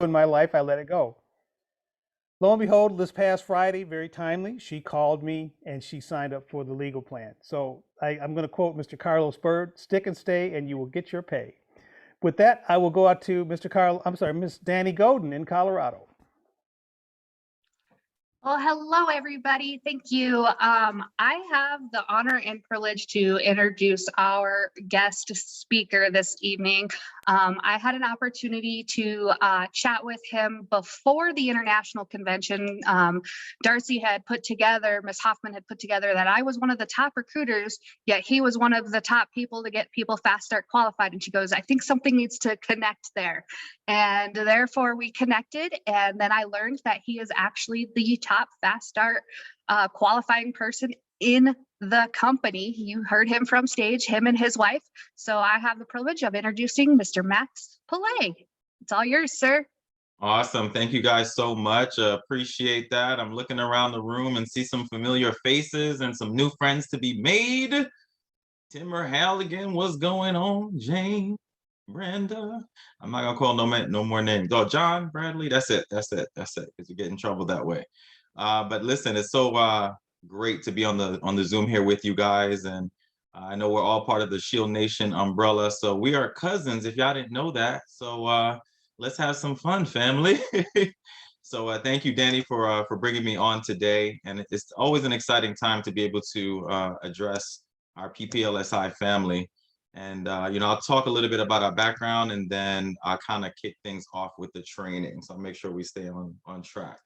in my life, I let it go. Lo and behold, this past Friday, very timely, she called me and she signed up for the legal plan. So I'm going to quote Mr. Carlos Bird: "Stick and stay, and you will get your pay." With that, I will go out to Miss Danny Godin in Colorado. Well, hello, everybody. Thank you. I have the honor and privilege to introduce our guest speaker this evening. I had an opportunity to chat with him before the international convention. Darcy had put together, Ms. Hoffman had put together that I was one of the top recruiters, yet he was one of the top people to get people fast start qualified. And she goes, I think something needs to connect there. And therefore we connected. And then I learned that he is actually the top fast start qualifying person in the company. You heard him from stage, him and his wife. So I have the privilege of introducing Mr. Max Pilet. It's all yours, sir. Awesome. Thank you guys so much. Appreciate that. I'm looking around the room and see some familiar faces and some new friends to be made. Timber Halligan, what's going on? Jane, Brenda. I'm not gonna call no more names. Oh, John, Bradley. That's it. Because you get in trouble that way. But listen, it's so great to be on the Zoom here with you guys, and I know we're all part of the Shield Nation umbrella, so we are cousins. If y'all didn't know that, so let's have some fun, family. So thank you, Danny, for bringing me on today, and it's always an exciting time to be able to address our PPLSI family. And I'll talk a little bit about our background, and then I'll kind of kick things off with the training. So I'll make sure we stay on track.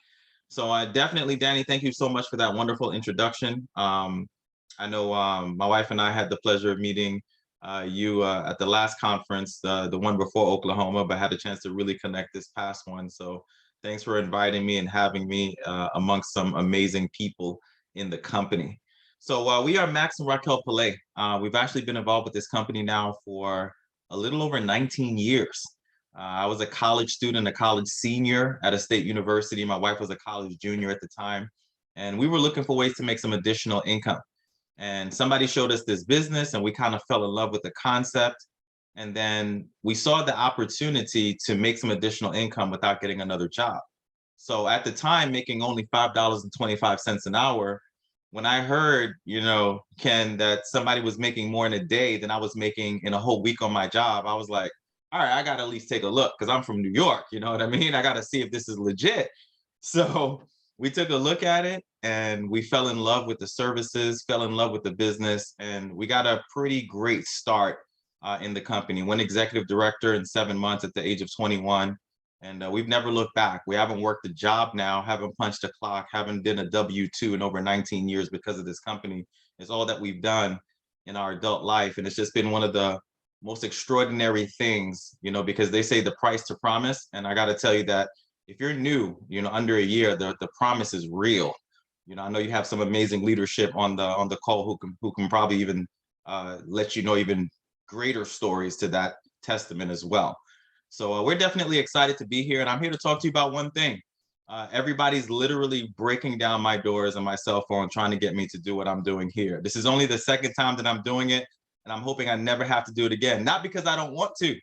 So definitely, Danny, thank you so much for that wonderful introduction. I know my wife and I had the pleasure of meeting you at the last conference, the one before Oklahoma, but had a chance to really connect this past one. So thanks for inviting me and having me amongst some amazing people in the company. So we are Max and Raquel Pilet. We've actually been involved with this company now for a little over 19 years. I was a college student, a college senior at a state university. My wife was a college junior at the time, and we were looking for ways to make some additional income. And somebody showed us this business, and we kind of fell in love with the concept. And then we saw the opportunity to make some additional income without getting another job. So at the time, making only $5.25 an hour, when I heard, Ken, that somebody was making more in a day than I was making in a whole week on my job, I was like, all right, I got to at least take a look, because I'm from New York, you know what I mean? I got to see if this is legit. So we took a look at it, and we fell in love with the services, fell in love with the business, and we got a pretty great start in the company. One executive director in 7 months at the age of 21. And we've never looked back. We haven't worked a job now, haven't punched a clock, haven't done a W-2 in over 19 years because of this company. It's all that we've done in our adult life. And it's just been one of the most extraordinary things, because they say the price to promise. And I got to tell you that if you're new, under a year, the promise is real. I know you have some amazing leadership on the call who can probably even let you know even greater stories to that testament as well. So we're definitely excited to be here, and I'm here to talk to you about one thing. Everybody's literally breaking down my doors on my cell phone trying to get me to do what I'm doing here. This is only the second time that I'm doing it, and I'm hoping I never have to do it again. Not because I don't want to,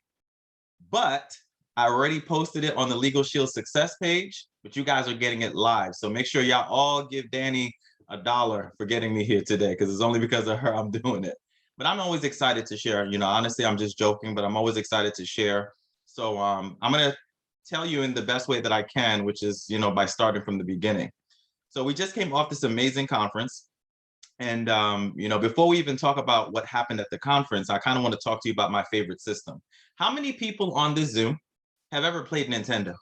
but I already posted it on the Legal Shield Success page, but you guys are getting it live. So make sure y'all all give Danny $1 for getting me here today, because it's only because of her I'm doing it. But I'm always excited to share. Honestly, I'm just joking, but I'm always excited to share. So I'm going to tell you in the best way that I can, which is, by starting from the beginning. So we just came off this amazing conference. And, before we even talk about what happened at the conference, I kind of want to talk to you about my favorite system. How many people on this Zoom have ever played Nintendo?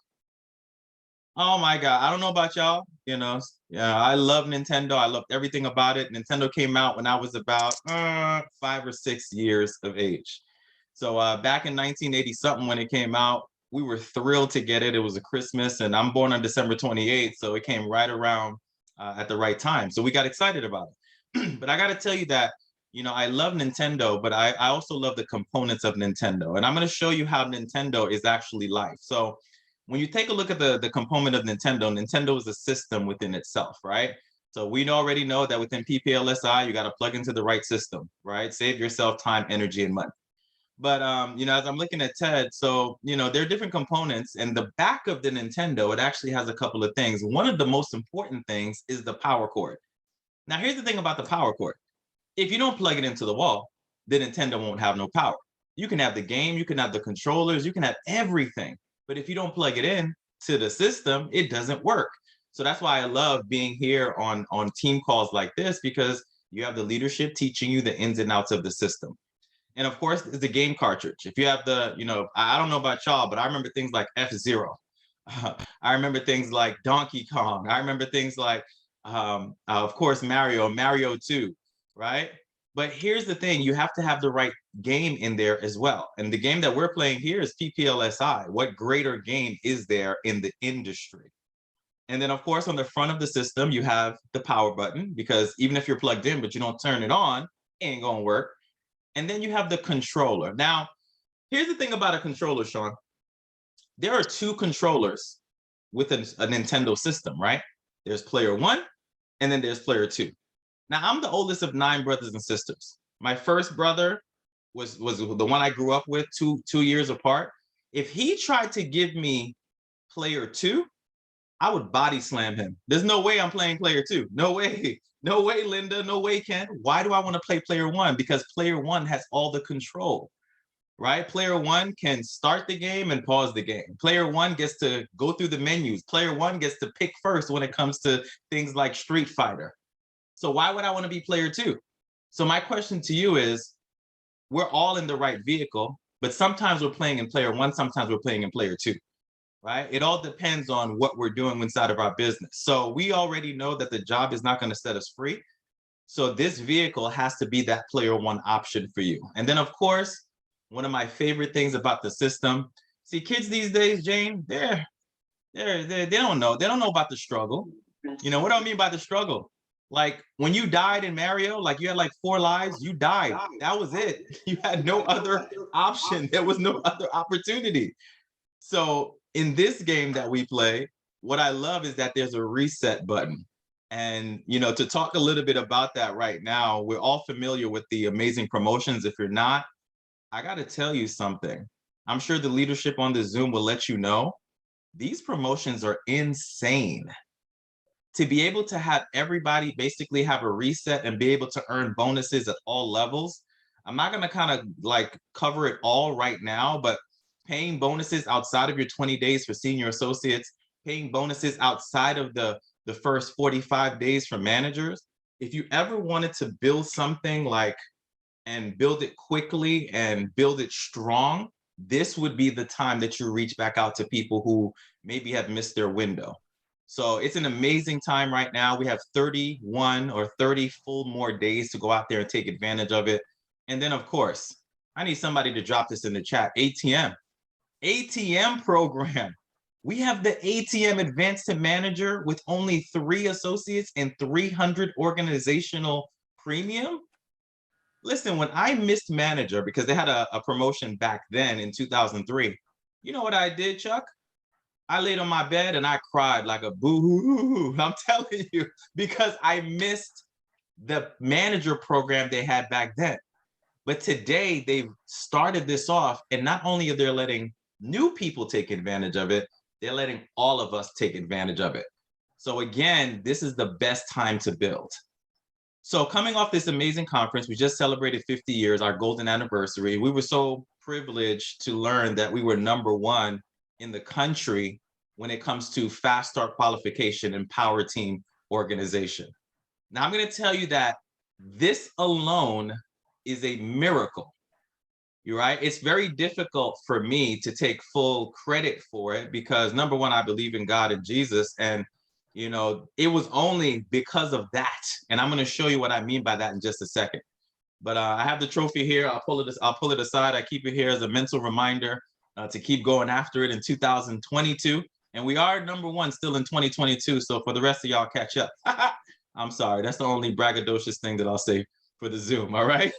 Oh my God, I don't know about y'all, yeah, I love Nintendo. I loved everything about it. Nintendo came out when I was about 5 or 6 years of age. So back in 1980 something when it came out, we were thrilled to get it. It was a Christmas, and I'm born on December 28th, so it came right around at the right time. So we got excited about it. But I got to tell you that, I love Nintendo, but I also love the components of Nintendo. And I'm going to show you how Nintendo is actually life. So when you take a look at the component of Nintendo, Nintendo is a system within itself, right? So we already know that within PPLSI, you got to plug into the right system, right? Save yourself time, energy, and money. But as I'm looking at Ted, so there are different components, and the back of the Nintendo, it actually has a couple of things. One of the most important things is the power cord. Now, here's the thing about the power cord. If you don't plug it into the wall, the Nintendo won't have no power. You can have the game, you can have the controllers, you can have everything. But if you don't plug it in to the system, it doesn't work. So that's why I love being here on team calls like this, because you have the leadership teaching you the ins and outs of the system. And of course, it's the game cartridge. If you have I don't know about y'all, but I remember things like F-Zero. I remember things like Donkey Kong. I remember things like, of course, Mario 2, right? But here's the thing, you have to have the right game in there as well. And the game that we're playing here is PPLSI. What greater game is there in the industry? And then, of course, on the front of the system, you have the power button, because even if you're plugged in, but you don't turn it on, it ain't gonna work. And then you have the controller. Now, here's the thing about a controller, Sean. There are two controllers with a Nintendo system, right? There's player one, and then there's player two. Now, I'm the oldest of 9 brothers and sisters. My first brother was the one I grew up with, two years apart. If he tried to give me player two, I would body slam him. There's no way I'm playing player two. No way. No way, Linda. No way, Ken. Why do I want to play player one? Because player one has all the control, right? Player one can start the game and pause the game. Player one gets to go through the menus. Player one gets to pick first when it comes to things like Street Fighter. So why would I want to be player two? So my question to you is, we're all in the right vehicle, but sometimes we're playing in player one, sometimes we're playing in player two, right? It all depends on what we're doing inside of our business. So we already know that the job is not going to set us free. So this vehicle has to be that player one option for you. And then, of course, one of my favorite things about the system, see, kids these days, Jane, they don't know. They don't know about the struggle. You know what I mean by the struggle? Like when you died in Mario, like you had like 4 lives, you died. That was it. You had no other option. There was no other opportunity. So in this game that we play, what I love is that there's a reset button. And, to talk a little bit about that right now, we're all familiar with the amazing promotions. If you're not, I got to tell you something. I'm sure the leadership on the Zoom will let you know. These promotions are insane. To be able to have everybody basically have a reset and be able to earn bonuses at all levels. I'm not going to kind of like cover it all right now, but paying bonuses outside of your 20 days for senior associates, paying bonuses outside of the first 45 days for managers. If you ever wanted to build something and build it quickly and build it strong, this would be the time that you reach back out to people who maybe have missed their window. So it's an amazing time right now. We have 31 or 30 full more days to go out there and take advantage of it. And then, of course, I need somebody to drop this in the chat. ATM program. We have the ATM Advanced to Manager with only 3 associates and 300 organizational premium. Listen, when I missed manager because they had a promotion back then in 2003, you know what I did, Chuck? I laid on my bed and I cried like a boo-hoo-hoo. I'm telling you, because I missed the manager program they had back then. But today they've started this off, and not only are they letting new people take advantage of it, they're letting all of us take advantage of it. So again, this is the best time to build. So coming off this amazing conference, we just celebrated 50 years, our golden anniversary. We were so privileged to learn that we were #1 in the country when it comes to fast start qualification and power team organization. Now I'm going to tell you that this alone is a miracle. You're right. It's very difficult for me to take full credit for it because #1, I believe in God and Jesus. And, it was only because of that. And I'm going to show you what I mean by that in just a second. But I have the trophy here. I'll pull it aside. I keep it here as a mental reminder to keep going after it in 2022. And we are #1 still in 2022. So for the rest of y'all, catch up. I'm sorry. That's the only braggadocious thing that I'll say for the Zoom. All right.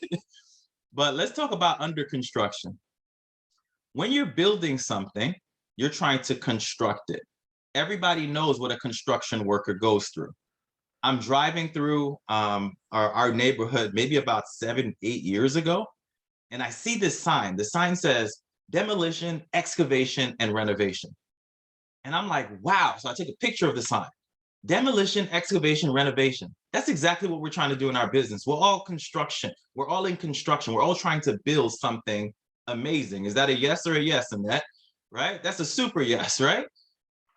But let's talk about under construction. When you're building something, you're trying to construct it. Everybody knows what a construction worker goes through. I'm driving through our neighborhood maybe about 7-8 years ago. and I see this sign. The sign says demolition, excavation, and renovation. And I'm like, wow. So I take a picture of the sign. Demolition, excavation, renovation. That's exactly what we're trying to do in our business. We're all construction. We're all in construction. We're all trying to build something amazing. Is that a yes or a yes, Annette? Right? That's a super yes, right?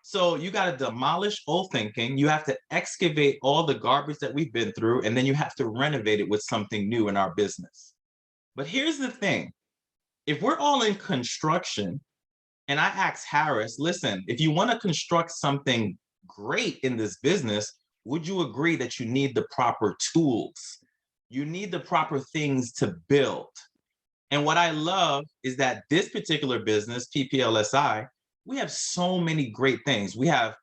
So you got to demolish old thinking. You have to excavate all the garbage that we've been through, and then you have to renovate it with something new in our business. But here's the thing. If we're all in construction, and I asked Harris, listen, if you want to construct something great in this business, would you agree that you need the proper tools? You need the proper things to build. And what I love is that this particular business, PPLSI, we have so many great things. We have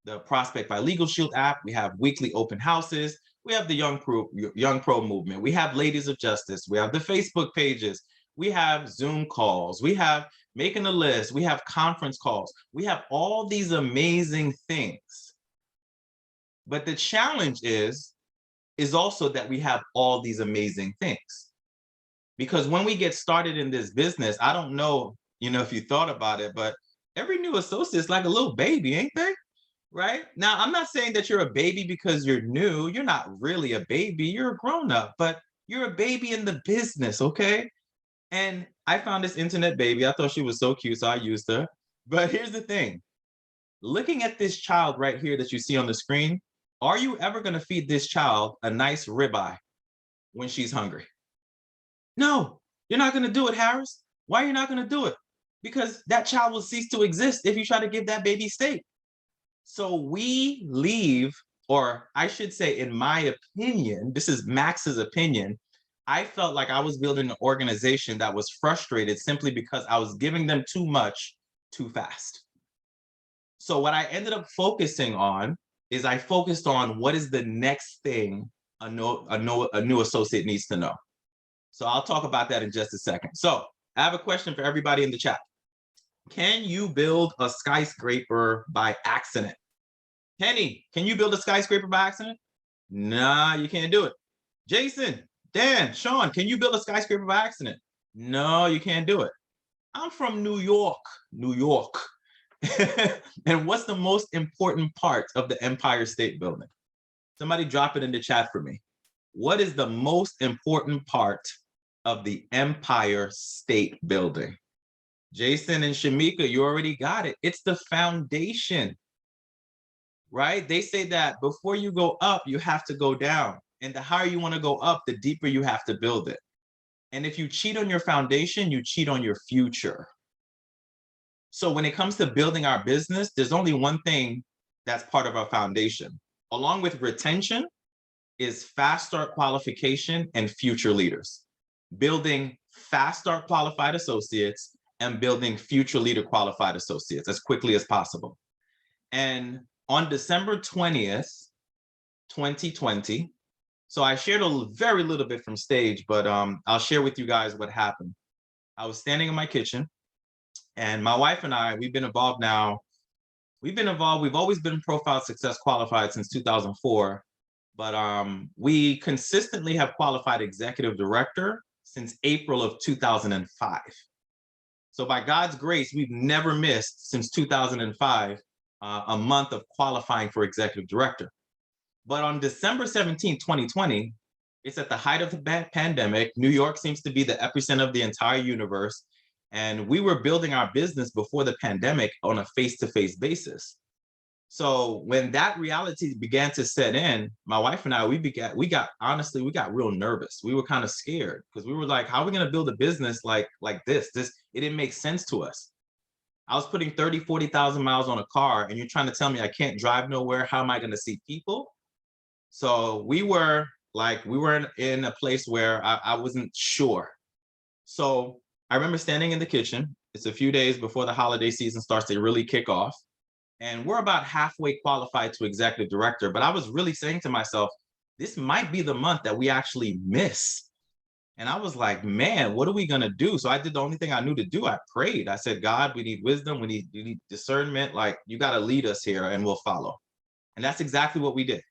the Prospect by Legal Shield app. We have weekly open houses. We have the Young Pro movement. We have Ladies of Justice. We have the Facebook pages. We have Zoom calls. We have making a list. We have conference calls. We have all these amazing things. But the challenge is also that we have all these amazing things. Because when we get started in this business, I don't know, if you thought about it, but every new associate is like a little baby, ain't they? Right? Now, I'm not saying that you're a baby because you're new. You're not really a baby. You're a grown-up, but you're a baby in the business, okay? And I found this internet baby. I thought she was so cute, so I used her. But here's the thing. Looking at this child right here that you see on the screen, are you ever going to feed this child a nice ribeye when she's hungry? No, you're not going to do it, Harris. Why are you not going to do it? Because that child will cease to exist if you try to give that baby steak. So we leave, or I should say, in my opinion, this is Max's opinion, I felt like I was building an organization that was frustrated simply because I was giving them too much too fast. So what I ended up focusing on is I focused on what is the next thing a new associate needs to know. So I'll talk about that in just a second. So I have a question for everybody in the chat. Can you build a skyscraper by accident? Kenny, can you build a skyscraper by accident? Nah, you can't do it. Jason, Dan, Sean, can you build a skyscraper by accident? No, you can't do it. I'm from New York, New York. And what's the most important part of the Empire State Building? Somebody drop it in the chat for me. What is the most important part of the Empire State Building? Jason and Shamika, you already got it. It's the foundation, right? They say that before you go up, you have to go down. And the higher you want to go up, the deeper you have to build it. And if you cheat on your foundation, you cheat on your future. So when it comes to building our business, there's only one thing that's part of our foundation. Along with retention is fast start qualification and future leaders. Building fast start qualified associates and building future leader qualified associates as quickly as possible. And on December 20th, 2020, so I shared a very little bit from stage, but I'll share with you guys what happened. I was standing in my kitchen, and my wife and I, we've been involved now. We've always been Profile Success qualified since 2004, but we consistently have qualified executive director since April of 2005. So by God's grace, we've never missed since 2005 a month of qualifying for executive director. But on December 17, 2020, it's at the height of the pandemic. New York seems to be the epicenter of the entire universe. And we were building our business before the pandemic on a face-to-face basis. So when that reality began to set in, my wife and I, we got real nervous. We were kind of scared because we were like, how are we going to build a business like this? It didn't make sense to us. I was putting 30, 40,000 miles on a car, and you're trying to tell me I can't drive nowhere. How am I going to see people? So we were in a place where I wasn't sure. So I remember standing in the kitchen. It's a few days before the holiday season starts to really kick off. And we're about halfway qualified to executive director. But I was really saying to myself, this might be the month that we actually miss. And I was like, man, what are we going to do? So I did the only thing I knew to do. I prayed. I said, God, we need wisdom. We need discernment. Like, you got to lead us here and we'll follow. And that's exactly what we did.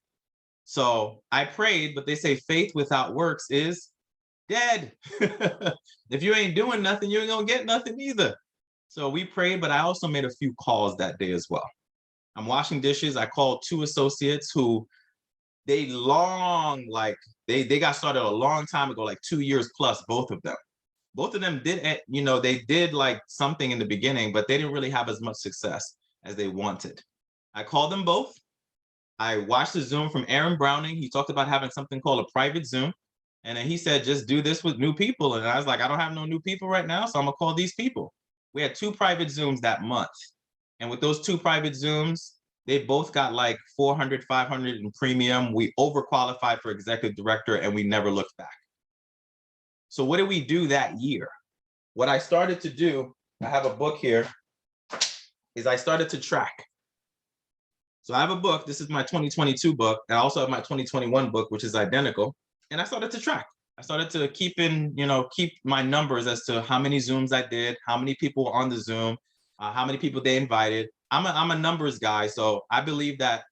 So I prayed, but they say faith without works is dead. If you ain't doing nothing, you ain't gonna get nothing either. So we prayed, but I also made a few calls that day as well. I'm washing dishes. I called 2 associates who they got started a long time ago, like 2 years plus, both of them. Both of them did, they did like something in the beginning, but they didn't really have as much success as they wanted. I called them both. I watched the Zoom from Aaron Browning. He talked about having something called a private Zoom. And then he said, just do this with new people. And I was like, I don't have no new people right now, so I'm gonna call these people. We had 2 private Zooms that month. And with those 2 private Zooms, they both got like 400, 500 in premium. We overqualified for executive director and we never looked back. So what did we do that year? What I started to do, I have a book here, is I started to track. So I have a book, this is my 2022 book, and I also have my 2021 book, which is identical. And I started to track. I started to keep my numbers as to how many Zooms I did, how many people were on the Zoom, how many people they invited. I'm a numbers guy, so I believe that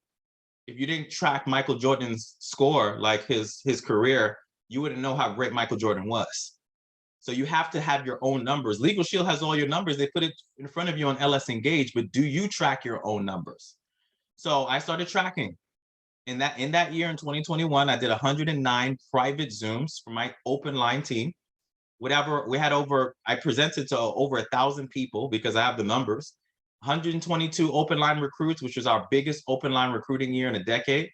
if you didn't track Michael Jordan's score, like his career, you wouldn't know how great Michael Jordan was. So you have to have your own numbers. Legal Shield has all your numbers. They put it in front of you on LS Engage, but do you track your own numbers? So I started tracking. In that year, in 2021, I did 109 private Zooms for my open line team. I presented to over 1,000 people because I have the numbers. 122 open line recruits, which was our biggest open line recruiting year in a decade.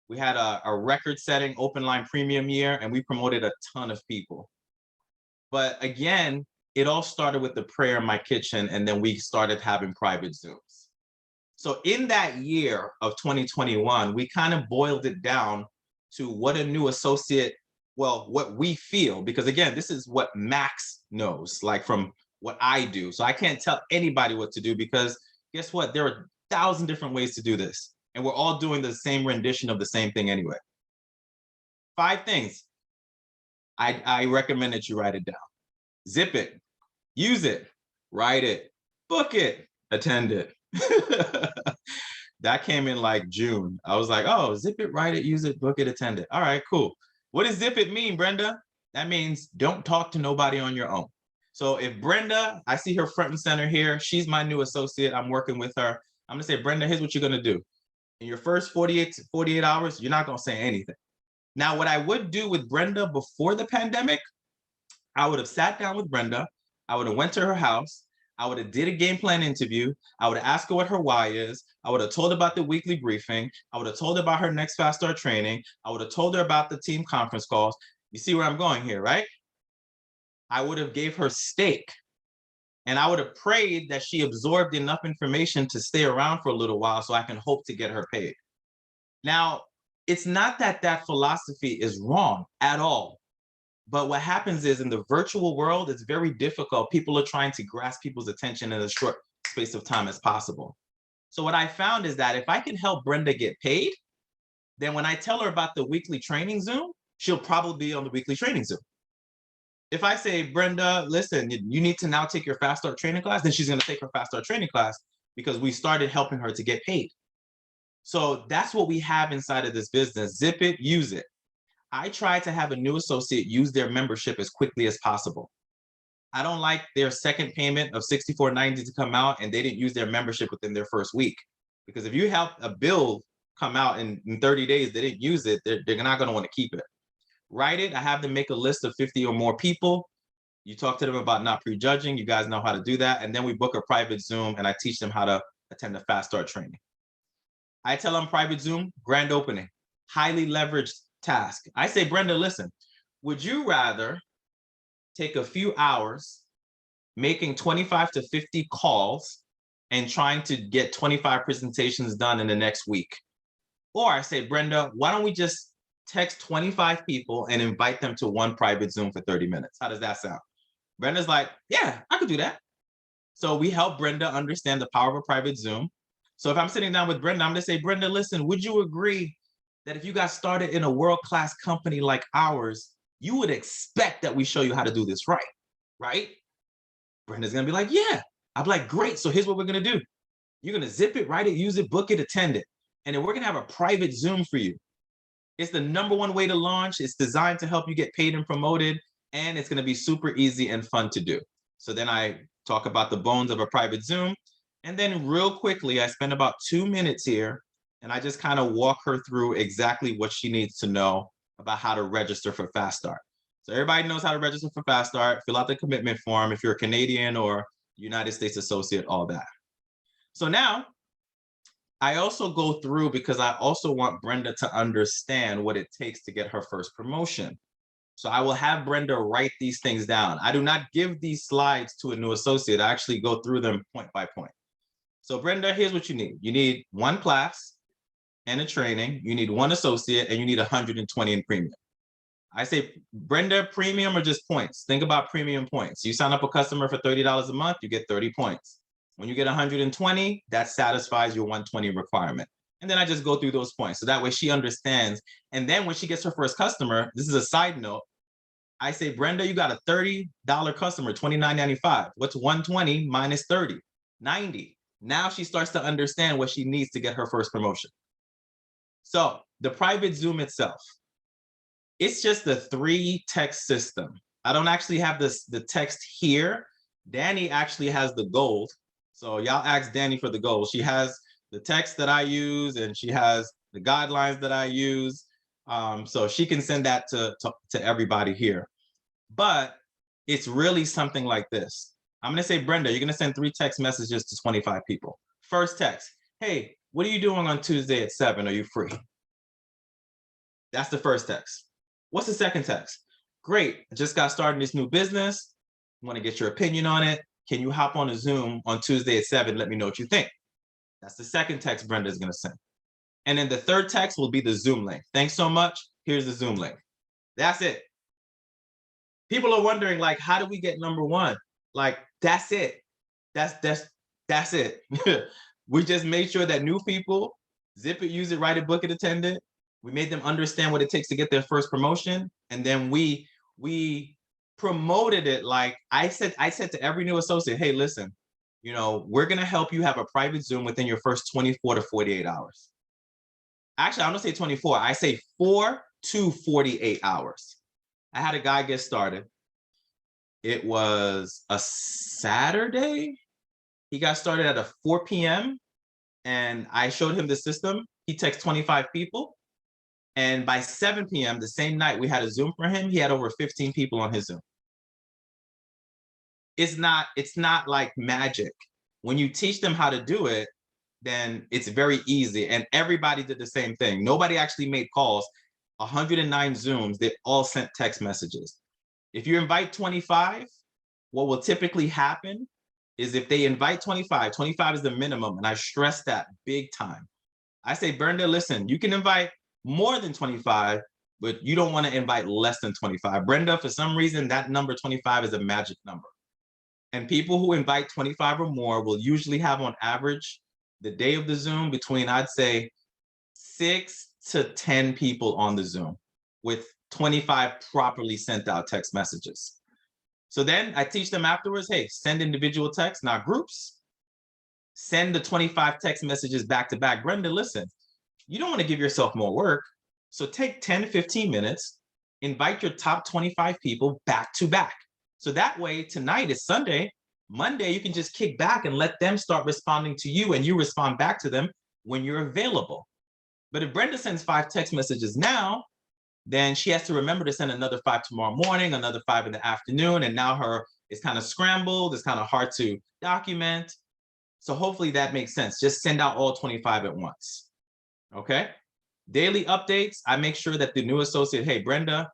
We had a record-setting open line premium year, and we promoted a ton of people. But again, it all started with the prayer in my kitchen, and then we started having private Zooms. So in that year of 2021, we kind of boiled it down to what a new associate, well, what we feel, because again, this is what Max knows, like from what I do. So I can't tell anybody what to do because guess what? There are 1,000 different ways to do this. And we're all doing the same rendition of the same thing anyway. 5 things. I recommend that you write it down. Zip it, use it, write it, book it, attend it. That came in like June. I was like, oh, zip it, write it, use it, book it, attend it. All right, cool. What does zip it mean, Brenda? That means don't talk to nobody on your own. So if Brenda, I see her front and center here, she's my new associate, I'm working with her. I'm gonna say, Brenda, here's what you're gonna do. In your first 48 hours, you're not gonna say anything. Now, what I would do with Brenda before the pandemic, I would have sat down with Brenda, I would have went to her house, I would have did a game plan interview, I would have asked her what her why is, I would have told her about the weekly briefing, I would have told her about her next Fast Start training, I would have told her about the team conference calls. You see where I'm going here, right? I would have gave her steak, and I would have prayed that she absorbed enough information to stay around for a little while so I can hope to get her paid. Now, it's not that that philosophy is wrong at all. But what happens is in the virtual world, it's very difficult. People are trying to grasp people's attention in a short space of time as possible. So what I found is that if I can help Brenda get paid, then when I tell her about the weekly training Zoom, she'll probably be on the weekly training Zoom. If I say, Brenda, listen, you need to now take your Fast Start training class, then she's going to take her Fast Start training class because we started helping her to get paid. So that's what we have inside of this business. Zip it, use it. I try to have a new associate use their membership as quickly as possible. I don't like their second payment of $64.90 to come out and they didn't use their membership within their first week. Because if you have a bill come out in 30 days, they didn't use it, they're not going to want to keep it. Write it. I have them make a list of 50 or more people. You talk to them about not prejudging. You guys know how to do that. And then we book a private Zoom and I teach them how to attend a Fast Start training. I tell them private Zoom, grand opening, highly leveraged task. I say, Brenda, listen, would you rather take a few hours making 25 to 50 calls and trying to get 25 presentations done in the next week? Or I say, Brenda, why don't we just text 25 people and invite them to one private Zoom for 30 minutes? How does that sound? Brenda's like, yeah, I could do that. So we help Brenda understand the power of a private Zoom. So if I'm sitting down with Brenda, I'm gonna say, Brenda, listen, would you agree that if you got started in a world-class company like ours, you would expect that we show you how to do this right? Brenda's gonna be like, yeah. I'm like, great, so here's what we're gonna do. You're gonna zip it, write it, use it, book it, attend it. And then we're gonna have a private Zoom for you. It's the #1 way to launch. It's designed to help you get paid and promoted. and it's going to be super easy and fun to do. So then I talk about the bones of a private Zoom. And then real quickly, I spend about 2 minutes here and I just kind of walk her through exactly what she needs to know about how to register for Fast Start. So everybody knows how to register for Fast Start, fill out the commitment form if you're a Canadian or United States associate, all that. So now I also go through because I also want Brenda to understand what it takes to get her first promotion. So I will have Brenda write these things down. I do not give these slides to a new associate. I actually go through them point by point. So Brenda, here's what you need. You need 1 class and a training. You need 1 associate and you need 120 in premium. I say, Brenda, premium or just points? Think about premium points. You sign up a customer for $30 a month, you get 30 points. When you get 120, that satisfies your 120 requirement. And then I just go through those points. So that way she understands. And then when she gets her first customer, this is a side note, I say, Brenda, you got a $30 customer, $29.95. What's 120 minus 30? 90. Now she starts to understand what she needs to get her first promotion. So the private Zoom itself, it's just a 3-text system. I don't actually have the text here. Danny actually has the gold. So y'all ask Danny for the gold. She has the text that I use and she has the guidelines that I use. So she can send that to everybody here. But it's really something like this. I'm gonna say, Brenda, you're gonna send 3 text messages to 25 people. First text, hey, what are you doing on Tuesday at 7? Are you free? That's the first text. What's the second text? Great, I just got started in this new business. Want to get your opinion on it. Can you hop on a Zoom on Tuesday at 7? Let me know what you think. That's the second text Brenda is gonna send. And then the third text will be the Zoom link. Thanks so much, here's the Zoom link. That's it. People are wondering, like, how do we get number 1? Like, that's it. That's it. We just made sure that new people, zip it, use it, write it, book it, attend it. We made them understand what it takes to get their first promotion. And then we promoted it. Like I said to every new associate, hey, listen, you know, we're gonna help you have a private Zoom within your first 24 to 48 hours. Actually, I don't say 24, I say 4 to 48 hours. I had a guy get started. It was a Saturday. He got started at 4 p.m. and I showed him the system. He texted 25 people. And by 7 p.m. the same night we had a Zoom for him, he had over 15 people on his Zoom. It's not like magic. When you teach them how to do it, then it's very easy. And everybody did the same thing. Nobody actually made calls. 109 Zooms, they all sent text messages. If you invite 25, what will typically happen is if they invite 25, 25 is the minimum. And I stress that big time. I say, Brenda, listen, you can invite more than 25, but you don't want to invite less than 25. Brenda, for some reason, that number 25 is a magic number. And people who invite 25 or more will usually have on average the day of the Zoom between, I'd say, 6 to 10 people on the Zoom with 25 properly sent out text messages. So then I teach them afterwards, hey, send individual texts, not groups. Send the 25 text messages back to back. Brenda, listen, you don't want to give yourself more work. So take 10 to 15 minutes, invite your top 25 people back to back. So that way, tonight is Sunday, Monday, you can just kick back and let them start responding to you and you respond back to them when you're available. But if Brenda sends 5 text messages now, then she has to remember to send another 5 tomorrow morning, another 5 in the afternoon, and now it's kind of scrambled, it's kind of hard to document. So hopefully that makes sense. Just send out all 25 at once, okay? Daily updates, I make sure that the new associate, hey, Brenda,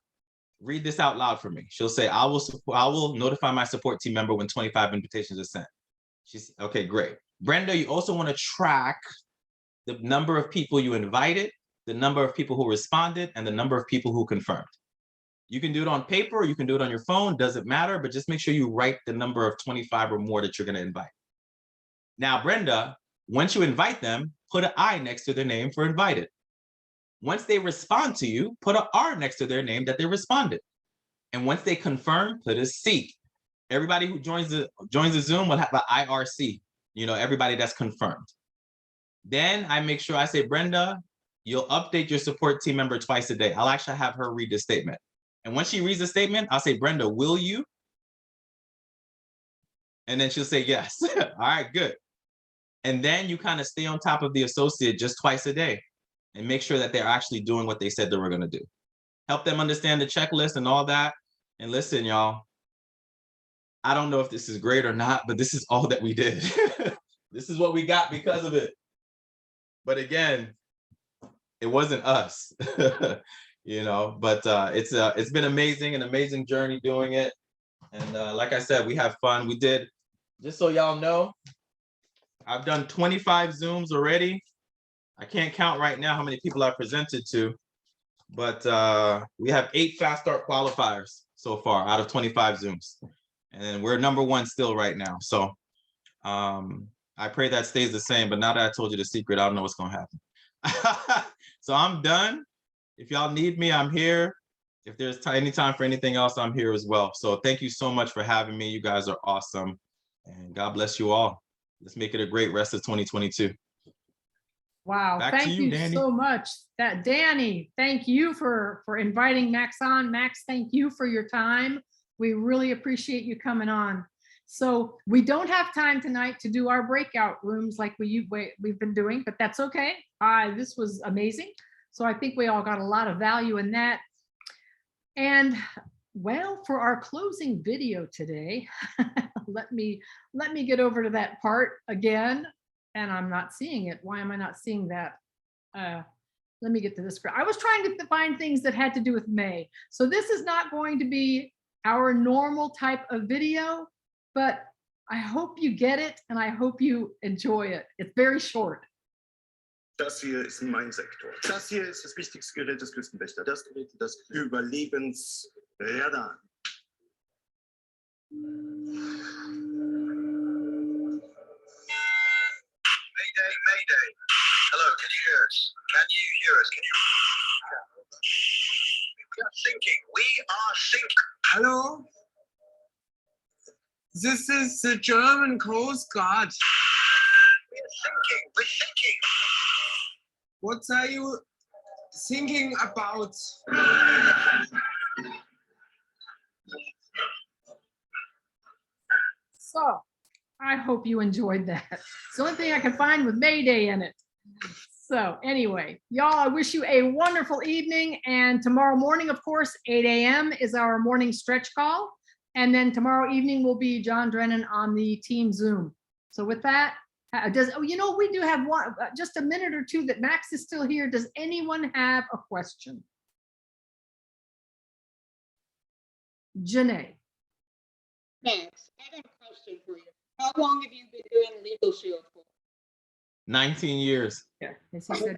read this out loud for me. She'll say, I will notify my support team member when 25 invitations are sent. She's, okay, great. Brenda, you also want to track the number of people you invited, the number of people who responded, and the number of people who confirmed. You can do it on paper, or you can do it on your phone, doesn't matter, but just make sure you write the number of 25 or more that you're gonna invite. Now, Brenda, once you invite them, put an I next to their name for invited. Once they respond to you, put an R next to their name that they responded. And once they confirm, put a C. Everybody who joins the Zoom will have an IRC, you know, everybody that's confirmed. Then I make sure I say, Brenda, you'll update your support team member twice a day. I'll actually have her read the statement. And when she reads the statement, I'll say, Brenda, will you? And then she'll say yes. All right, good. And then you kind of stay on top of the associate just twice a day and make sure that they're actually doing what they said they were going to do. Help them understand the checklist and all that. And listen, y'all, I don't know if this is great or not, but this is all that we did. This is what we got because of it. But again, it wasn't us, you know, but it's been amazing, an amazing journey doing it. And like I said, we have fun. We did, just so y'all know, I've done 25 Zooms already. I can't count right now how many people I presented to, but we have 8 Fast Start qualifiers so far out of 25 Zooms. And we're #1 still right now. So I pray that stays the same, but now that I told you the secret, I don't know what's gonna happen. So I'm done. If y'all need me, I'm here. If there's any time for anything else, I'm here as well. So thank you so much for having me. You guys are awesome. And God bless you all. Let's make it a great rest of 2022. Wow, Back to thank you, you Danny. so much. Danny, thank you for inviting Max on. Max, thank you for your time. We really appreciate you coming on. So we don't have time tonight to do our breakout rooms like we've been doing, but that's okay. This was amazing. So I think we all got a lot of value in that. And well, for our closing video today, let me get over to that part again. And I'm not seeing it. Why am I not seeing that? Let me get to this. I was trying to find things that had to do with May. So this is not going to be our normal type of video, but I hope you get it and I hope you enjoy it. It's very short. Das hier ist mein Sektor. Das hier ist das wichtigste Gerät des Küstenwächters. Das Gerät, das Überlebensradar. Mayday, Mayday. Hello, can you hear us? Can you hear us? Can you? We are sinking. We are sinking. Hello? This is the German Coast Guard. We are sinking. We're sinking. What are you thinking about? So I hope you enjoyed that. It's the only thing I could find with Mayday in it. So anyway, y'all, I wish you a wonderful evening. And tomorrow morning, of course, 8 a.m. is our morning stretch call. And then tomorrow evening will be John Drennan on the team Zoom. So with that, we do have one, just a minute or two that Max is still here. Does anyone have a question? Janae. Max, I have a question for you. How long have you been doing Legal Shield for? 19 years. Yeah. As he said,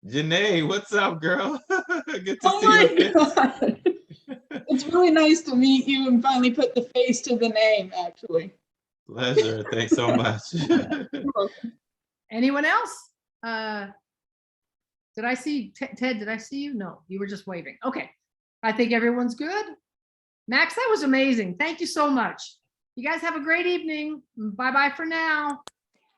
Janae, what's up, girl? Good to Oh see my you. God. It's really nice to meet you and finally put the face to the name, actually. Pleasure. Thanks so much. anyone else? Did I see Ted? Did I see you? No, you were just waving. Okay. I think everyone's good. Max, that was amazing. Thank you so much. You guys have a great evening. Bye-bye for now.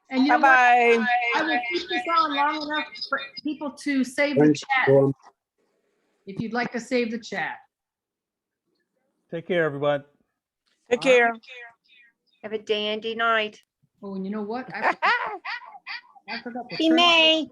And you know what? I will keep this on long enough for people to save the chat. If you'd like to save the chat. Take care, everyone. Take care. Have a dandy night. Oh, and you know what? I forgot to Be turn- May.